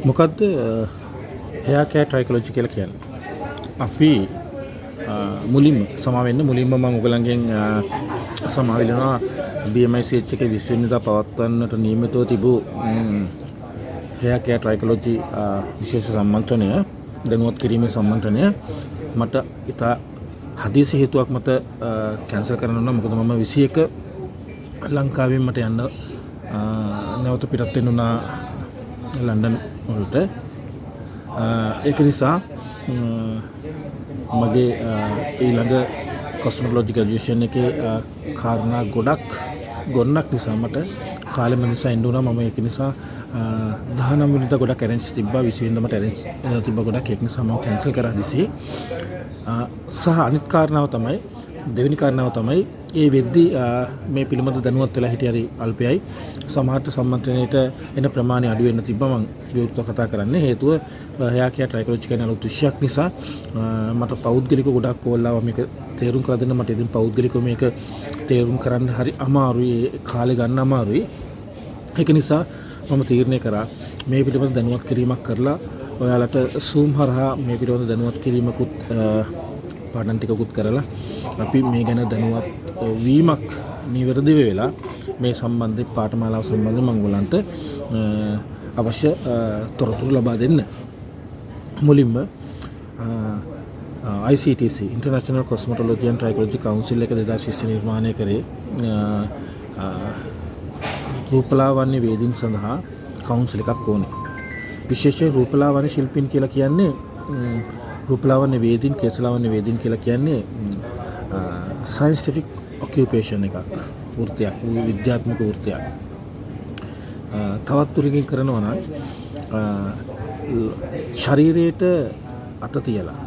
මොකද්ද hear care trichology කියලා කියන්නේ? අපි මුලින්ම මුලින්ම මම ඔයගලන්ගෙන් සමාවිලනවා BMICH එකේ 20 වෙනිදා පවත්වන්නට නියමිතව තිබූ hear care trichology විශේෂ සම්මන්ත්‍රණය දැනුවත් කිරීමේ සම්මන්ත්‍රණය මට ඉතා හදිසි හේතුවක් මත කැන්සල් කරන්න වුණා. මොකද මම 21 ලංකාවෙන් මට යන්න නැවත පිටත් වෙන්න උනා ලන්ඩන් වලට. ඒක නිසා මගේ ඊළඟ කොස්මොලොජි ග්‍රැජුවේෂන් එකේ කාරණා ගොඩක් නිසා මට කාලෙම නිසා එන්න උනා. මම ඒක නිසා 19 වෙනිදා ගොඩක් ඇරේන්ජ් තිබ්බා. 20 වෙනිදා මට ඇරේන්ජ් තිබ්බා ගොඩක්. ඒක නිසා මම කැන්සල් කරා දිසි. සහ අනිත් කාරණාව තමයි දෙවෙනි කාරණාව තමයි ඒ වෙද්දී මේ පිළිබඳ දැනුවත් වෙලා හිටිය හරි අල්පයයි. සමහරට සම්මන්ත්‍රණයට එන ප්‍රමාණය අඩු වෙන්න තිබ්බා. මම විවෘතව කතා කරන්නේ හේතුව hear care trichology කියන අලුත් විෂයක් නිසා මට පෞද්ගලික ගොඩක් කෝල්ලාව මේක තේරුම් කරලා දෙන්න. මට ඉතින් පෞද්ගලිකව මේක තේරුම් කරන්න හරි අමාරුයි. කාලේ ගන්න අමාරුයි. ඒක නිසා මම තීරණය කරා මේ පිළිබඳ දැනුවත් කිරීමක් කරලා ඔයාලට Zoom හරහා මේ පිළිබඳ දැනුවත් කිරීමකුත් පාඩම් ටිකකුත් කරලා අපි මේ ගැන දැනුවත් වීමක් නිවැරදිව වෙලා මේ සම්බන්ධ පාඨමාලාව සම්බන්ධව මම ඔයගලන්ට අවශ්‍ය තොරතුරු ලබා දෙන්න. මුලින්ම ICTC International Cosmetology and Trichology Council එක 2020 නිර්මාණය කරේ රූපලාවන්‍ය වේදීන් සඳහා කවුන්සිල් එකක් ඕනේ. විශේෂයෙන් රූපලාවන්‍ය ශිල්පීන් කියලා කියන්නේ රූපලාවන්‍ය වේදීන්, කේසලාවන්‍ය වේදීන් කියලා කියන්නේ සයන්ටිෆික් ඔකියුපේෂන් එකක්, වෘත්තියක්, විද්‍යාත්මක වෘත්තියක්. තවත් තුරකින් කරනවා නම් ශරීරයට අත තියලා,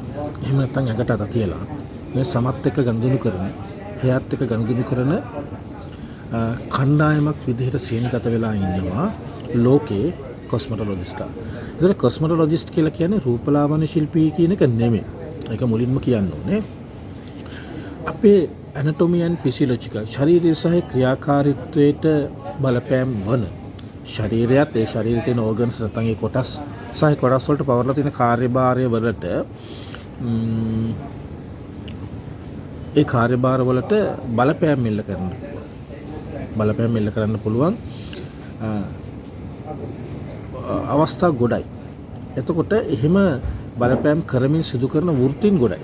එහෙම නැත්නම් ඇඟට අත තියලා මේ සමත් එක්ක ගනුදෙනු කරන, හේයත් එක්ක ගනුදෙනු කරන කණ්ඩායමක් විදිහට සීනිගත වෙලා ඉන්නවා ලෝකේ කොස්මටොලොජිස්ට්. ඒතර කොස්මටොලොජිස්ට් කියලා කියන්නේ රූපලාවන්‍ය ශිල්පී කියන එක නෙමෙයි. ඒක මුලින්ම කියන්න ඕනේ. අපේ ඇනටොමි ඇන්ඩ් ෆිසියොලොජිකල් ශරීරය සහ ක්‍රියාකාරීත්වයට බලපෑම් වන ශරීරයත් ඒ ශරීරයේ තියෙන ඕගන්ස් නැත්නම් ඒ කොටස් සහ කොටස් වලට පවර්ලා තියෙන කාර්යභාරය වලට ඒ කාර්යභාර වලට බලපෑම් එල්ල කරන්න පුළුවන් අවස්ථා ගොඩයි. එතකොට එහෙම බලපෑම් කරමින් සිදු කරන වෘත්තීන් ගොඩයි.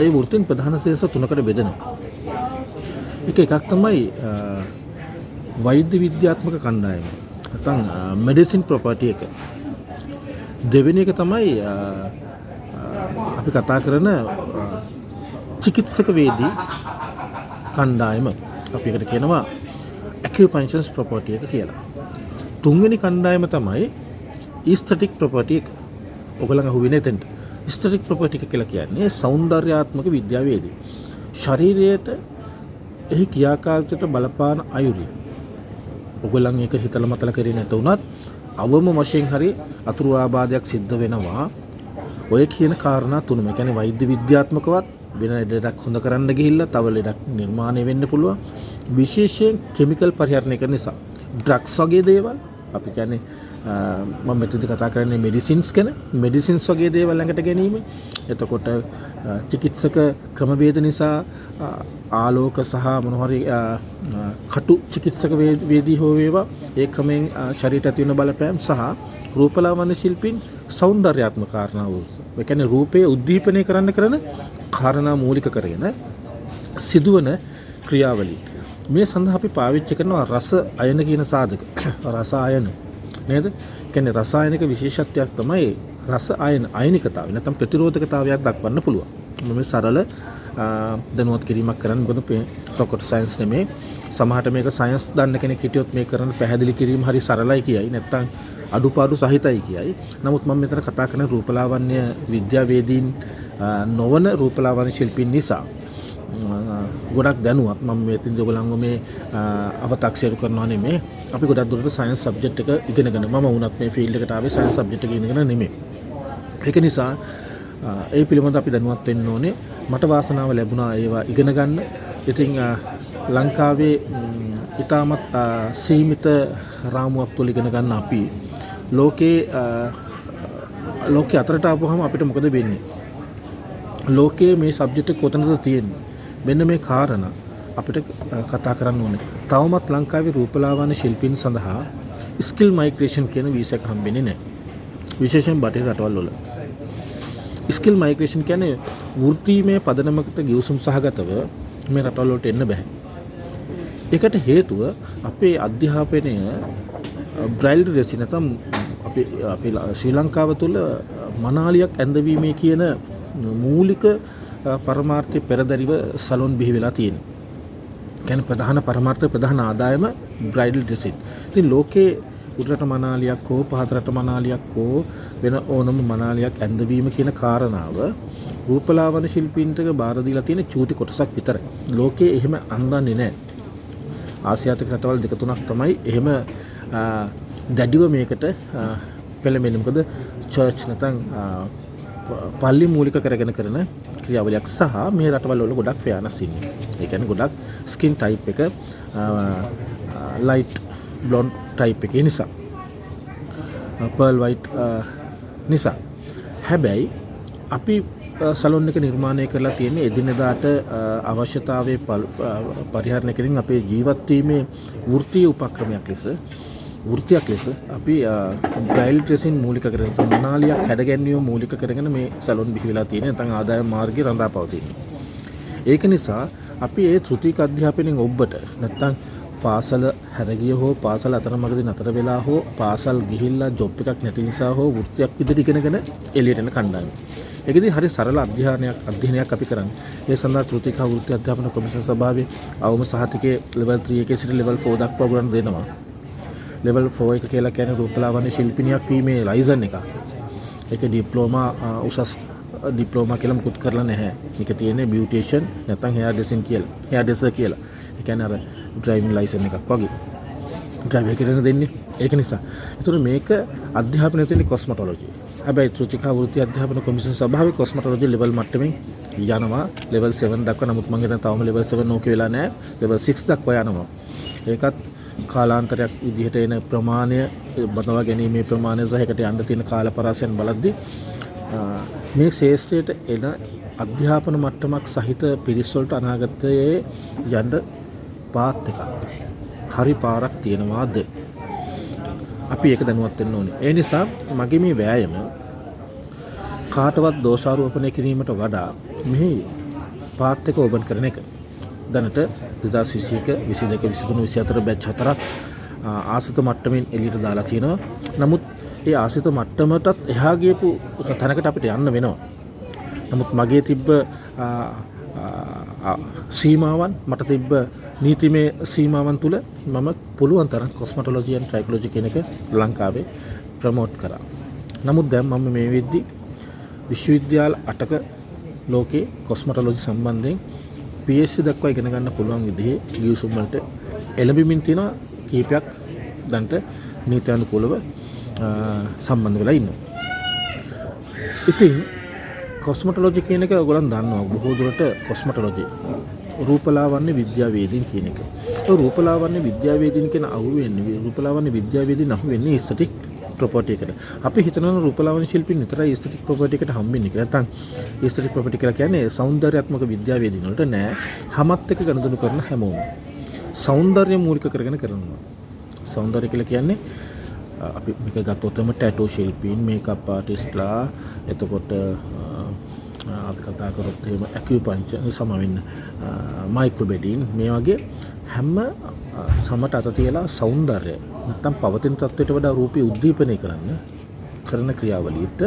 ඒ වෘත්තීන් ප්‍රධාන ශේෂ තුනකට බෙදෙනවා. එකක් තමයි වෛද්‍ය විද්‍යාත්මක කණ්ඩායම. නැත්නම් මෙඩිසින් ප්‍රොපර්ටි එක. දෙවෙනි එක තමයි අපි කතා කරන චිකිත්සක වේදී කණ්ඩායම. අපි එකට කියනවා ඇකියුපන්ක්චර් ප්‍රොපර්ටි එක කියලා. තුන්වෙනි කණ්ඩායම තමයි ඊස්තටික් ප්‍රොපර්ටි එක. ඔයගොල්ලන් අහුවෙන්නේ එතෙන්ට. ඊස්තටික් ප්‍රොපර්ටි එක කියලා කියන්නේ සෞන්දර්යාත්මක විද්‍යාවේදී ශරීරයට එහි ක්‍රියාකාරීත්වයට බලපාන අයුරින් ඔයගොල්ලන් ඒක හිතලා මතලා කරේ නැත උනත් අවම වශයෙන් හරි අතුරු ආබාධයක් සිද්ධ වෙනවා. ඔය කියන කාරණා තුනම. ඒ කියන්නේ වෛද්‍ය විද්‍යාත්මකවත් වෙන ලෙඩක් හොඳ කරන්න ගිහිල්ලා තව ලෙඩක් නිර්මාණය වෙන්න පුළුවන්. විශේෂයෙන් කිමිකල් පරිහරණය කරන නිසා ඩ්‍රග්ස් වගේ දේවල් අපි කියන්නේ මම මෙතනදී කතා කරන්නේ මෙඩිසින්ස් ගැන. මෙඩිසින්ස් වගේ දේවල් ළඟට ගැනීම. එතකොට චිකිත්සක ක්‍රමවේද නිසා ආලෝක සහ මොනවාරි කටු චිකිත්සක වේදී හෝ වේවා ඒ ක්‍රමෙන් ශරීරයට ඇති වෙන බලපෑම් සහ රූපලාවන්‍ය ශිල්පීන් සෞන්දර්යාත්මක කාරණා වූ. ඒ කියන්නේ රූපය උද්දීපනය කරන්න කරන කාරණා මූලික කරගෙන සිදුවන ක්‍රියාවලිය. මේ සඳහා අපි පාවිච්චි කරනවා රස අයන කියන සාධක. රස අයන නේද? කියන්නේ රසායනික විශේෂත්වයක් තමයි රස අයනිකතාවය. නැත්නම් ප්‍රතිරෝධකතාවයක් දක්වන්න පුළුවන්. මේ සරල දැනුවත් කිරීමක් කරන්න. මොකද රොකට් සයන්ස් නෙමේ. සමහරට මේක සයන්ස් දන්න කෙනෙක් හිටියොත් මේ කරන පැහැදිලි කිරීම හරි සරලයි කියයි. නැත්නම් අඩුපාඩු සහිතයි කියයි. නමුත් මම මෙතන කතා කරන රූපලාවන්‍ය විද්‍යාවේදීන් නොවන රූපලාවන්‍ය ශිල්පීන් නිසා ගොඩක් දැනුවත්. මම මෙතන ඔයගොල්ලන්ව මේ අව탁සිරු කරනවා නෙමෙයි. අපි ගොඩක් දුරට සයන්ස් සබ්ජෙක්ට් එක ඉගෙනගෙන මම වුණත් මේ ෆීල්ඩ් එකට ආවේ සයන්ස් සබ්ජෙක්ට් එක ඉගෙනගෙන නෙමෙයි. ඒක නිසා ඒ පිළිබඳව අපි දැනුවත් වෙන්න ඕනේ. මට වාසනාව ලැබුණා ඒවා ඉගෙන ගන්න. ඉතින් ලංකාවේ ඉතාමත් සීමිත රාමුවක් තුළ ඉගෙන ගන්න අපි ලෝකයේ අතරට ආපුවම අපිට මොකද වෙන්නේ? ලෝකයේ මේ සබ්ජෙක්ට් එක කොතනද තියෙන්නේ? මෙන්න මේ කාරණා අපිට කතා කරන්න ඕනේ. තවමත් ලංකාවේ රූපලාවන්‍ය ශිල්පීන් සඳහා ස්කිල් මයිග්‍රේෂන් කියන වීසා එක හම්බෙන්නේ නැහැ. විශේෂයෙන් බටහිර රටවල් වල. ස්කිල් මයිග්‍රේෂන් කියන්නේ වෘත්තීමය පදනමකට ගිවිසුම් සහගතව මේ රටවල් වලට එන්න බෑ. ඒකට හේතුව අපේ අධ්‍යාපනය බ්‍රයිල් ඩ්‍රෙසින් නැත්නම් අපේ ශ්‍රී ලංකාව තුළ මනාලියක් ඇඳවීමේ කියන මූලික පරමාර්ථය පෙරදරිව සලොන් බිහි වෙලා තියෙනවා. කියන්නේ ප්‍රධාන පරමාර්ථය ප්‍රධාන ආදායම බ්‍රයිඩල් ඩ්‍රෙසින්. ඉතින් ලෝකේ උඩරට මනාලියක් හෝ පහතරට මනාලියක් හෝ වෙන ඕනම මනාලියක් ඇඳවීම කියන කාරණාව රූපලාවන්‍ය ශිල්පීන්ට බාර දීලා තියෙන චූටි කොටසක් විතරයි. ලෝකේ එහෙම අන්දන්නේ නැහැ. ආසියාතික රටවල් දෙක තුනක් තමයි එහෙම දැඩිව මේකට පෙළඹෙන්නේ. මොකද චර්ච් නැත්නම් පල්ලි මූලික කරගෙන කරන ක්‍රියාවලියක් සහ මේ රටවල් වල ගොඩක් ෆෙයානස් ඉන්නේ. ඒ කියන්නේ ගොඩක් ස්කින් ටයිප් එක ලයිට් බ්ලොන්ඩ් ටයිප් එකේ නිසා පර්ල් වයිට් නිසා. හැබැයි අපි සලොන් එක නිර්මාණය කරලා තියෙන්නේ එදිනෙදාට අවශ්‍යතාවයේ පරිහරණය කිරීම අපේ ජීවත් වීමේ වෘත්තීය උපක්‍රමයක් ලෙස වෘත්තියක් ලෙස අපි බ්‍රයිල් ඩ්‍රෙසින් මූලික කරගෙන මනාලියක් හැඩගැන්වීම මූලික කරගෙන මේ සැලොන් බිහි වෙලා තියෙන නැත්නම් ආදායම් මාර්ගය රඳා පවතිනවා. ඒක නිසා අපි ඒ ත්‍ෘතික අධ්‍යාපනයෙන් ඔබට නැත්නම් පාසල හැරගිය හෝ පාසල අතරමඟදී නතර වෙලා හෝ පාසල් ගිහිල්ලා ජොබ් එකක් නැති නිසා හෝ වෘත්තියක් විදිහට ඉගෙනගෙන එළියට එන කණ්ඩායම. ඒකදී හරි සරල අධ්‍යයනයක් අපි කරන්නේ. ඒ සඳහා ත්‍ෘතික වෘත්ති අධ්‍යාපන කොමිෂන් සභාවේ අවම සහතිකයේ level 3 එකේ සිට level 4 දක්වා උගන්වන්න දෙනවා. level 4 එක කියලා කියන්නේ රූපලාවන්‍ය ශිල්පිනියක් වීමේ ලයිසන් එකක්. ඒක ඩිප්ලෝමා උසස් ඩිප්ලෝමා කියලා මුකුත් කරලා නැහැ. මේක තියෙන්නේ බියුටිෂියන් නැත්නම් හෙයාර් ඩ්‍රෙසින් කියලා. හෙයාර් ඩ්‍රෙසර් කියලා. ඒ කියන්නේ අර ඩ්‍රයිවිං ලයිසන් එකක් වගේ. ඩ්‍රයිව් එක කරන දෙන්නේ. ඒක නිසා. ඒතර මේක අධ්‍යාපනයේ තියෙන කොස්මටොලොජි. හැබැයි ත්‍ෘතික වෘත්ති අධ්‍යාපන කොමිෂන් සභාවේ කොස්මටොලොජි level මට්ටමින් යනවා level 7 දක්වා. නමුත් මම හිතන්නේ තවම level 7 ඕකේ වෙලා නැහැ. level 6 දක්වා යනවා. ඒකත් කාලාන්තරයක් විදිහට එන ප්‍රමාණය බදවා ගැනීමේ ප්‍රමාණය සහ එකට යන්න තියෙන කාල පරාසයන් බලද්දී මේ ශේෂ්ත්‍රයට එන අධ්‍යාපන මට්ටමක් සහිත පිරිස් වලට අනාගතයේ යන්න පාත් එකක් හරි පාරක් තියෙනවාද අපි ඒක දැනුවත් වෙන්න ඕනේ. ඒ නිසා මගේ මේ වෑයම කාටවත් දෝෂාරෝපණය කිරීමට වඩා මෙහි පාත් එක ඕපන් කරන එක. දැනට 2021 22 23 24 බැච් 4ක් ආසිත මට්ටමින් එළියට දාලා තියෙනවා. නමුත් ඒ ආසිත මට්ටමටත් එහා ගියපු තැනකට අපිට යන්න වෙනවා. නමුත් මගේ තිබ්බ සීමාවන් මට තිබ්බ නීතිමය සීමාවන් තුල මම පුළුවන් තරම් කොස්මටොලොජි and ට්‍රයිකොලොජි කියන එක ලංකාවේ ප්‍රොමෝට් කරා. නමුත් දැන් මම මේ වෙද්දි විශ්වවිද්‍යාල 8ක ලෝකේ කොස්මටොලොජි සම්බන්ධයෙන් PhD දක්වා ඉගෙන ගන්න පුළුවන් විදිහේ ගිවිසුම් වලට එළඹෙමින් තියෙන කීපයක් දැන්ට නීත්‍යානුකූලව සම්බන්ධ වෙලා ඉන්නවා. ඉතින් කොස්මටොලොජි කියන එක ඔයගොල්ලන් දන්නවා බොහෝ දුරට කොස්මටොලොජි රූපලාවන්‍ය විද්‍යාවේදීන් කියන එක. ඒ රූපලාවන්‍ය විද්‍යාවේදීන් කියන අහුවෙන්නේ රූපලාවන්‍ය විද්‍යාවේදීන් අහුවෙන්නේ එස්තටික් ප්‍රොපර්ටි එකට. අපි හිතනවා රූපලාවන්‍ය ශිල්පීන් විතරයි එස්තටික් ප්‍රොපර්ටි එකට හම්බෙන්නේ කියලා. නැත්නම් එස්තටික් ප්‍රොපර්ටි කියලා කියන්නේ සෞන්දර්යාත්මක විද්‍යාවේදීන් වලට නෑ. හැමත් එක ගනුදෙනු කරන හැමෝම සෞන්දර්ය මූලික කරගෙන කරනවා. සෞන්දර්ය කියලා කියන්නේ අපි මේක ගත්තොත්ම ටැටූ ශිල්පීන්, මේකප් ආටිස්ට්ලා, එතකොට අපි කතා කරොත් එහෙම ඇකියුපංචර් සමවෙන්න මයික්‍රොබෙඩින් මේ වගේ හැම සමට අත තියලා සෞන්දර්යය නැත්තම් පවතින තත්ත්වයට වඩා රූපී උද්දීපනය කරන ක්‍රියාවලියට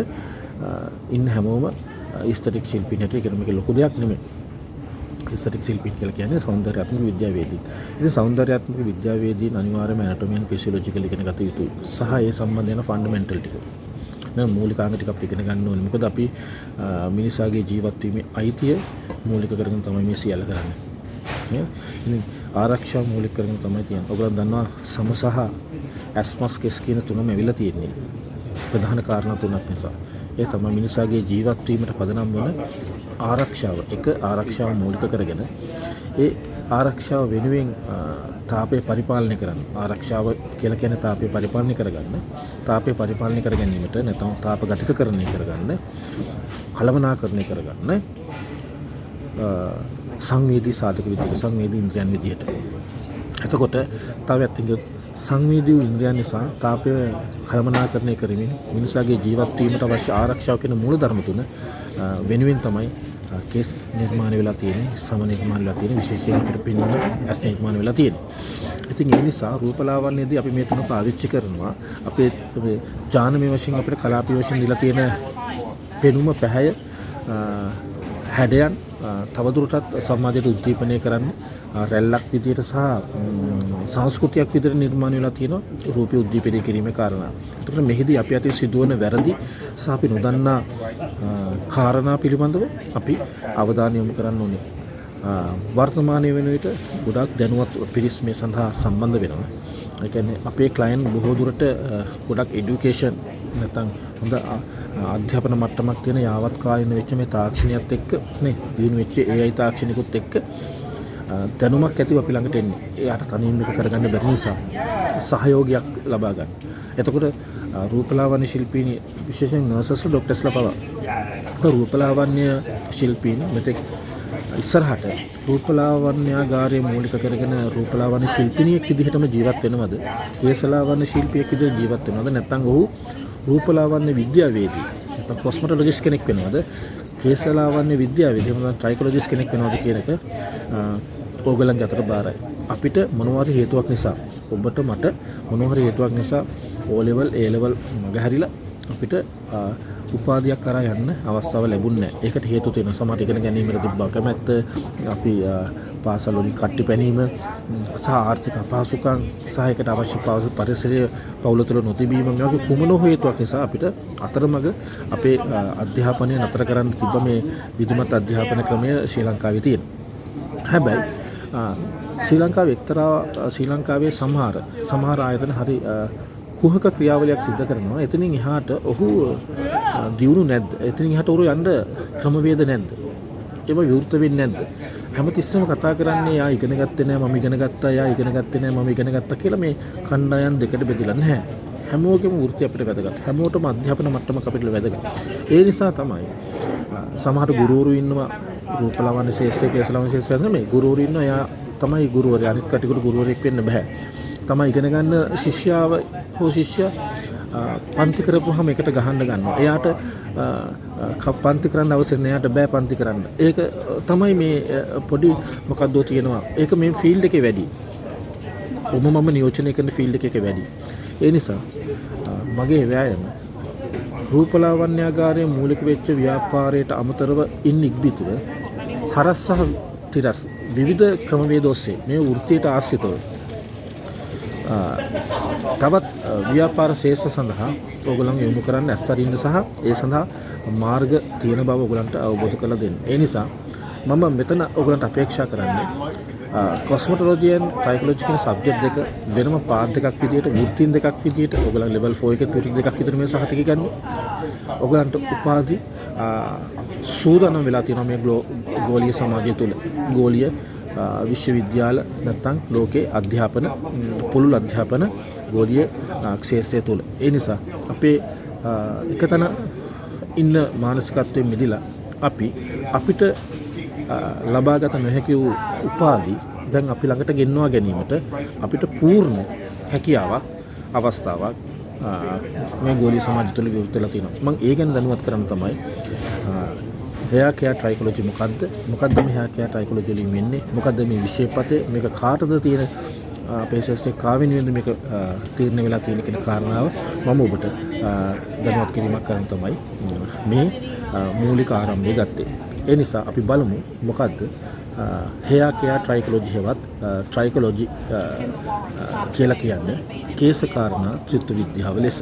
ඉන්න හැමෝම ඉස්තටික් ශිල්පීන් හැටියට කියන මේක ලොකු දෙයක් නෙමෙයි. ඉස්තටික් ශිල්පීන් කියලා කියන්නේ සෞන්දර්යාත්මක විද්‍යාවේදී. ඉතින් සෞන්දර්යාත්මක විද්‍යාවේදීන් අනිවාර්යයෙන්ම ඇනටොමි and ෆිසියොලොජිකල් ඉගෙන ගත යුතුයි. සහ ඒ සම්බන්ධ වෙන ෆන්ඩමෙන්ටල් ටික. මූලිකාංග ටික අපිට ඉගෙන ගන්න ඕනේ. මොකද අපි මිනිසාගේ ජීවත් වීමේ අයිතිය මූලික කරගෙන තමයි මේ සියල්ල කරන්නේ. ඉතින් ආරක්ෂාව මූලික කරගෙන තමයි තියෙන්නේ. ඔයගොල්ලෝ දන්නවා සම සහ ඇස්මස් කෙස් කියන තුනම ඇවිල්ලා තියෙන්නේ. ප්‍රධාන කාරණා තුනක් නිසා. ඒ තමයි මිනිසාගේ ජීවත් වීමට පදනම් වන ආරක්ෂාව. එක ආරක්ෂාව මූලික කරගෙන ඒ ආරක්ෂාව වෙනුවෙන් තාපය පරිපාලනය කරන්න. ආරක්ෂාව කියලා කියන්නේ තාපය පරිපාලනය කරගන්න. තාපය පරිපාලනය කර ගැනීමට නැත්නම් තාප ගතිකකරණය කරගන්න, කළමනාකරණය කරගන්න සංවේදී සාධක විදිහට, සංවේදී ඉන්ද්‍රියන් විදිහට. එතකොට තව ඇත්තකින් සංවේදී ඉන්ද්‍රියන් නිසා තාපය කළමනාකරණය කරමින් මිනිසාගේ ජීවත් වීමට අවශ්‍ය ආරක්ෂාව කියන මූල ධර්ම තුන වෙනුවෙන් තමයි කෙස් නිර්මාණය වෙලා තියෙන්නේ, සම නිර්මාණය වෙලා තියෙන්නේ, විශේෂයෙන් අපිට පෙනීම ඇස් නිර්මාණය වෙලා තියෙන්නේ. ඉතින් ඒ නිසා රූපලාවන්‍යයේදී අපි මේ තුන පාවිච්චි කරනවා. අපේ ඥානමය වශයෙන් අපිට කලාපීය වශයෙන් දීලා තියෙන පෙනුම, පැහැය, හැඩයන් තවදුරටත් සමාජයට උද්දීපනය කරන්න රැල්ලක් විදියට සහ සංස්කෘතියක් විදියට නිර්මාණය වෙලා තියෙනවා රූපය උද්දීපනය කිරීමේ කාරණා. එතකොට මෙහිදී අපි අතේ සිදුවන වැරදි සහ අපි නොදන්නා කාරණා පිළිබඳව අපි අවධානය යොමු කරන්න ඕනේ. වර්තමානයේ වෙන විට ගොඩාක් දැනුවත් පිරිස් මේ සඳහා සම්බන්ධ වෙනවා. ඒ කියන්නේ අපේ ක්ලයන්ට් බොහෝ දුරට ගොඩක් এডুকেෂන් නැත්නම් හොඳ අධ්‍යාපන මට්ටමක් තියෙන යාවත් කාලින වෙච්ච මේ තාක්ෂණයත් එක්ක නේ දිනු වෙච්ච AI තාක්ෂණිකුත් එක්ක දැනුමක් ඇතිව අපි ළඟට එන්නේ. එයාට තනියම එක කරගන්න බැරි නිසා සහයෝගයක් ලබා ගන්න. එතකොට රූපලාවන්‍ය ශිල්පීන් විශේෂයෙන් නර්සස්ලා ડોක්ටර්ස්ලා පවා රූපලාවන්‍ය ශිල්පීන් මෙතෙක් ඉස්සරහට රූපලාවන්‍යාගාරය මූලික කරගෙන රූපලාවන්‍ය ශිල්පිනියෙක් විදිහටම ජීවත් වෙනවද? කේසලාවන්‍ය ශිල්පියෙක් විදිහට ජීවත් වෙනවද? නැත්නම් ඔහු රූපලාවන්‍ය විද්‍යාවේදී නැත්නම් කොස්මොටොලොජිස්ට් කෙනෙක් වෙනවද? කේසලාවන්‍ය විද්‍යාවේදී එහෙම ට්‍රයිකොලොජිස්ට් කෙනෙක් වෙනවද කියන එක ඕගලන්ගේ අතට බාරයි. අපිට මොනවා හරි හේතුවක් නිසා ඔබට මට මොනවා හරි හේතුවක් නිසා O level A level මගහැරිලා අපිට උපාධියක් කරා යන්න අවස්ථාව ලැබුණේ නැහැ. ඒකට හේතු තියෙනවා. සමහර ඉගෙන ගැනීමට තිබ්බ කැමැත්ත, අපි පාසල් වලින් කට්ටි පැනීම සහ ආර්ථික අපහසුකම් සහ ඒකට අවශ්‍ය පරිසරය පවුල තුළ නොතිබීම මේ වගේ කුමන හේතුවක් නිසා අපිට අතරමඟ අපේ අධ්‍යාපනය නතර කරන්න තිබ්බ මේ විධිමත් අධ්‍යාපන ක්‍රමය ශ්‍රී ලංකාවේ තියෙනවා. හැබැයි ශ්‍රී ලංකාවේ සමහර ආයතන හරි කුහක ක්‍රියාවලියක් සිදු කරනවා. එතනින් එහාට ඔහු දියුණු නැද්ද? එතනින් එහාට ඔහු යන්න ක්‍රමවේද නැද්ද? ඒව විවෘත වෙන්නේ නැද්ද? හැමතිස්සෙම කතා කරන්නේ යා ඉගෙන ගත්තේ නැහැ, මම ඉගෙන ගත්තා, යා ඉගෙන ගත්තේ නැහැ, මම ඉගෙන ගත්තා කියලා මේ කණ්ඩායම් දෙකට බෙදලා නැහැ. හැමෝගෙම වෘත්ති අපිට වැදගත්. හැමෝටම අධ්‍යාපන මට්ටමක් අපිට වැදගත්. ඒ නිසා තමයි සමහර ගුරුවරු ඉන්නවා රූපලාවන්‍ය ශාස්ත්‍රයේ, කේසලාවන්‍ය ශාස්ත්‍රයේ නෙමෙයි ගුරුවරු ඉන්නවා. යා තමයි ගුරුවරයා. අනිත් කටයුතු ගුරුවරයෙක් වෙන්න බෑ. තමයි ඉගෙන ගන්න ශිෂ්‍යාව හෝ ශිෂ්‍යයා පන්ති කරපුවාම එකට ගහන්න ගන්නවා. එයාට පන්ති කරන්න අවශ්‍ය නැහැ. එයාට බෑ පන්ති කරන්න. ඒක තමයි මේ පොඩි මොකක්ද තියෙනවා. ඒක මේ ෆීල්ඩ් එකේ වැඩි. මම නියෝජනය කරන ෆීල්ඩ් එකේ වැඩි. ඒ නිසා මගේ වෑයම රූපලාවන්‍යාගාරයේ මූලික වෙච්ච ව්‍යාපාරයට අමතරව ඉන් ඉක්බිතිව හරස් සහ තිරස් විවිධ ක්‍රමවේද ඔස්සේ මේ වෘත්තියට ආශ්‍රිතව තවත් ව්‍යාපාර ශේෂ්ඨ සඳහා ඕගොල්ලන් යොමු කරන්න ඇස්සරින්න සහ ඒ සඳහා මාර්ග තියෙන බව ඕගොල්ලන්ට අවබෝධ කරලා දෙන්න. ඒ නිසා මම මෙතන ඕගොල්ලන්ට අපේක්ෂා කරන්නේ කොස්මොටොලොජි and සයිකොලොජි කියන සබ්ජෙක්ට් දෙක වෙනම පාර්ට් දෙකක් විදියට, වෘත්තීන් දෙකක් විදියට ඕගොල්ලන් ලෙවල් 4 එකේ වෘත්ති දෙකක් විතර මේ සහතික ගන්න. ඕගොල්ලන්ට උපාධි සූදානම් වෙලා තියෙනවා මේ ගෝලීය සමාජය තුළ. ගෝලීය විශ්වවිද්‍යාල නැත්නම් ලෝකේ අධ්‍යාපන පුළුල් අධ්‍යාපන ගෝලීය ක්ෂේත්‍රය තුළ. ඒ නිසා අපේ එකතන ඉන්න මානසිකත්වයෙන් මිදලා අපිට ලබාගත නොහැකි වූ උපාධි දැන් අපි ළඟට ගෙන්වා ගැනීමට අපිට පූර්ණ හැකියාවක් අවස්ථාවක් මේ ගෝලීය සමාජය තුළ විවෘත වෙලා තියෙනවා. මම ඒ ගැන දැනුවත් කරන්න තමයි hear care trichology මොකද්ද මේ hear care trichology වලින් වෙන්නේ? මොකද්ද මේ විශේෂපතේ? මේක කාටද තියෙන පේෂන්ස්ට කාවිනියෙන්ද මේක තීරණය වෙලා තියෙන කියන කාරණාව මම ඔබට දැනුවත් කිරීමක් කරන්න තමයි මේ මූලික ආරම්භය ගත්තේ. ඒ නිසා අපි බලමු මොකද්ද hear care trichology හෙවත් trichology කියලා කියන්නේ කේස කාරණා ත්‍රිත්ව විද්‍යාව ලෙස.